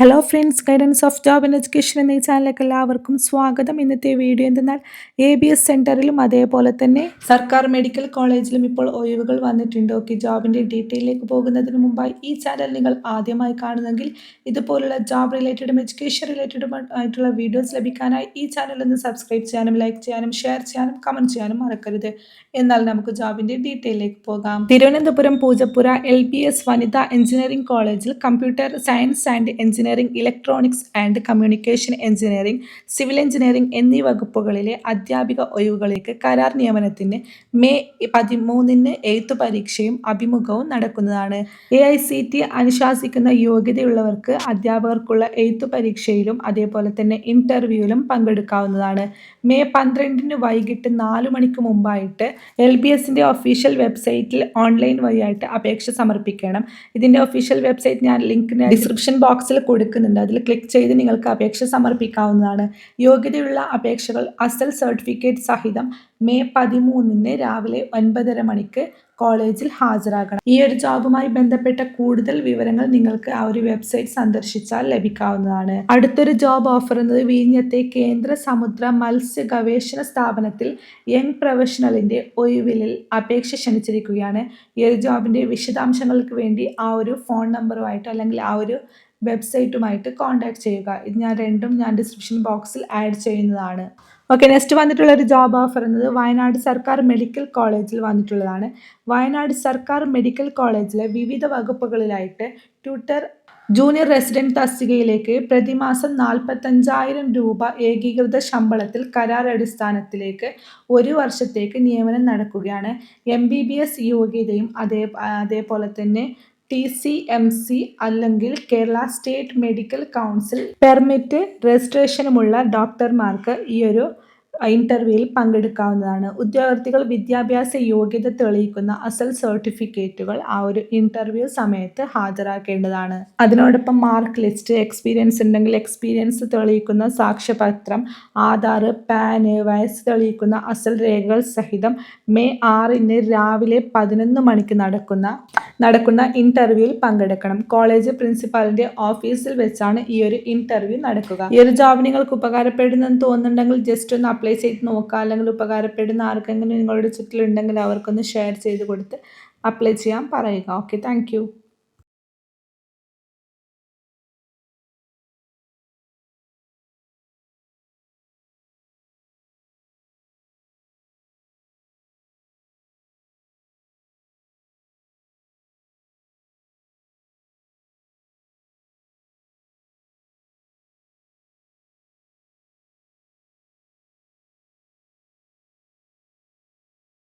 Hello friends, guidance of job and education എന്ന ഈ ചാനലിലേക്ക് എല്ലാവർക്കും സ്വാഗതം. ഇന്നത്തെ വീഡിയോ എന്തെന്നാൽ ABS സെൻറ്ററിലും അതേപോലെ തന്നെ സർക്കാർ മെഡിക്കൽ കോളേജിലും ഇപ്പോൾ ഒഴിവുകൾ വന്നിട്ടുണ്ട്. ഓക്കെ, ജോബിൻ്റെ ഡീറ്റെയിലേക്ക് പോകുന്നതിന് മുമ്പായി ഈ ചാനൽ നിങ്ങൾ ആദ്യമായി കാണുന്നെങ്കിൽ ഇതുപോലുള്ള ജോബ് റിലേറ്റഡും എഡ്യൂക്കേഷൻ റിലേറ്റഡും ആയിട്ടുള്ള വീഡിയോസ് ലഭിക്കാനായി ഈ ചാനൽ ഒന്ന് സബ്സ്ക്രൈബ് ചെയ്യാനും ലൈക്ക് ചെയ്യാനും ഷെയർ ചെയ്യാനും കമൻറ്റ് ചെയ്യാനും മറക്കരുത്. എന്നാൽ നമുക്ക് ജോബിൻ്റെ ഡീറ്റെയിലേക്ക് പോകാം. തിരുവനന്തപുരം പൂജപ്പുര LBS വനിതാ എഞ്ചിനീയറിംഗ് കോളേജിൽ computer science and engineering, electronics and communication engineering, civil engineering എന്നീ വകുപ്പുകളിലെ അധ്യാപിക ഒഴിവുകളിലേക്ക് കരാർ നിയമനത്തിന് മെയ് 13 എഴുത്തു പരീക്ഷയും അഭിമുഖവും നടക്കുന്നതാണ്. AICTE അനുശാസിക്കുന്ന യോഗ്യതയുള്ളവർക്ക് അധ്യാപകർക്കുള്ള എഴുത്തു പരീക്ഷയിലും അതേപോലെ തന്നെ ഇന്റർവ്യൂവിലും പങ്കെടുക്കാവുന്നതാണ്. മെയ് 12 വൈകിട്ട് 4 മണിക്ക് മുമ്പായിട്ട് LBSന്റെ ഒഫീഷ്യൽ വെബ്സൈറ്റിൽ ഓൺലൈൻ വഴിയായിട്ട് അപേക്ഷ സമർപ്പിക്കണം. ഇതിൻ്റെ ഒഫീഷ്യൽ വെബ്സൈറ്റ് ഞാൻ ലിങ്കിന് ഡിസ്ക്രിപ്ഷൻ ബോക്സിൽ കൊടുക്കുന്നുണ്ട്. അതിൽ ക്ലിക്ക് ചെയ്ത് നിങ്ങൾക്ക് അപേക്ഷ സമർപ്പിക്കാവുന്നതാണ്. യോഗ്യതയുള്ള അപേക്ഷകൾ അസൽ സർട്ടിഫിക്കറ്റ് സഹിതം മെയ് 13 രാവിലെ 9:30 മണിക്ക് കോളേജിൽ ഹാജരാകണം. ഈ ഒരു ജോബുമായി ബന്ധപ്പെട്ട കൂടുതൽ വിവരങ്ങൾ നിങ്ങൾക്ക് ആ ഒരു വെബ്സൈറ്റ് സന്ദർശിച്ചാൽ ലഭിക്കാവുന്നതാണ്. അടുത്തൊരു ജോബ് ഓഫർ എന്നത് വിഴിഞ്ഞത്തെ കേന്ദ്ര സമുദ്ര മത്സ്യ ഗവേഷണ സ്ഥാപനത്തിൽ യങ് പ്രൊഫഷണലിൻ്റെ ഒഴിവിലിൽ അപേക്ഷ ക്ഷണിച്ചിരിക്കുകയാണ്. ഈ ഒരു ജോബിൻ്റെ വിശദാംശങ്ങൾക്ക് വേണ്ടി ആ ഒരു ഫോൺ നമ്പറുമായിട്ട് അല്ലെങ്കിൽ ആ ഒരു വെബ്സൈറ്റുമായിട്ട് കോൺടാക്ട് ചെയ്യുക. ഇത് ഞാൻ ഡിസ്ക്രിപ്ഷൻ ബോക്സിൽ ആഡ് ചെയ്യുന്നതാണ്. ഓക്കെ, നെക്സ്റ്റ് വന്നിട്ടുള്ള ഒരു ജോബ് ഓഫർ എന്നത് വയനാട് സർക്കാർ മെഡിക്കൽ കോളേജിൽ വന്നിട്ടുള്ളതാണ്. വയനാട് സർക്കാർ മെഡിക്കൽ കോളേജിലെ വിവിധ വകുപ്പുകളിലായിട്ട് ട്യൂട്ടർ ജൂനിയർ റെസിഡന്റ് തസ്തികയിലേക്ക് പ്രതിമാസം 45,000 രൂപ ഏകീകൃത ശമ്പളത്തിൽ കരാർ അടിസ്ഥാനത്തിലേക്ക് 1 വർഷത്തേക്ക് നിയമനം നടക്കുകയാണ്. MBBS യോഗ്യതയും അതേപോലെ തന്നെ TCMC അല്ലെങ്കിൽ Kerala state medical council permit രജിസ്ട്രേഷനുമുള്ള ഡോക്ടർമാർക്ക് ഈ ഒരു ഇന്റർവ്യൂവിൽ പങ്കെടുക്കാവുന്നതാണ്. ഉദ്യോഗാർത്ഥികൾ വിദ്യാഭ്യാസ യോഗ്യത തെളിയിക്കുന്ന അസൽ സർട്ടിഫിക്കറ്റുകൾ ആ ഒരു ഇന്റർവ്യൂ സമയത്ത് ഹാജരാക്കേണ്ടതാണ്. അതിനോടൊപ്പം മാർക്ക് ലിസ്റ്റ്, എക്സ്പീരിയൻസ് ഉണ്ടെങ്കിൽ എക്സ്പീരിയൻസ് തെളിയിക്കുന്ന സാക്ഷ്യപത്രം, ആധാർ, പാൻ, വയസ്സ് തെളിയിക്കുന്ന അസൽ രേഖകൾ സഹിതം മെയ് 6 രാവിലെ 11 മണിക്ക് നടക്കുന്ന ഇന്റർവ്യൂവിൽ പങ്കെടുക്കണം. കോളേജ് പ്രിൻസിപ്പാളിന്റെ ഓഫീസിൽ വെച്ചാണ് ഈ ഒരു ഇന്റർവ്യൂ നടക്കുക. ഈ ഒരു ജോബ് നിങ്ങൾക്ക് ഉപകാരപ്പെടുന്നെന്ന് തോന്നുന്നുണ്ടെങ്കിൽ ജസ്റ്റ് ഒന്ന് അപ്ലൈ ചെയ്ത് നോക്കുക. അല്ലെങ്കിൽ ഉപകാരപ്പെടുന്ന ആർക്കെങ്കിലും നിങ്ങളുടെ ചുറ്റിലുണ്ടെങ്കിൽ അവർക്കൊന്ന് ഷെയർ ചെയ്ത് കൊടുത്ത് അപ്ലൈ ചെയ്യാൻ പറയുക. Okay, thank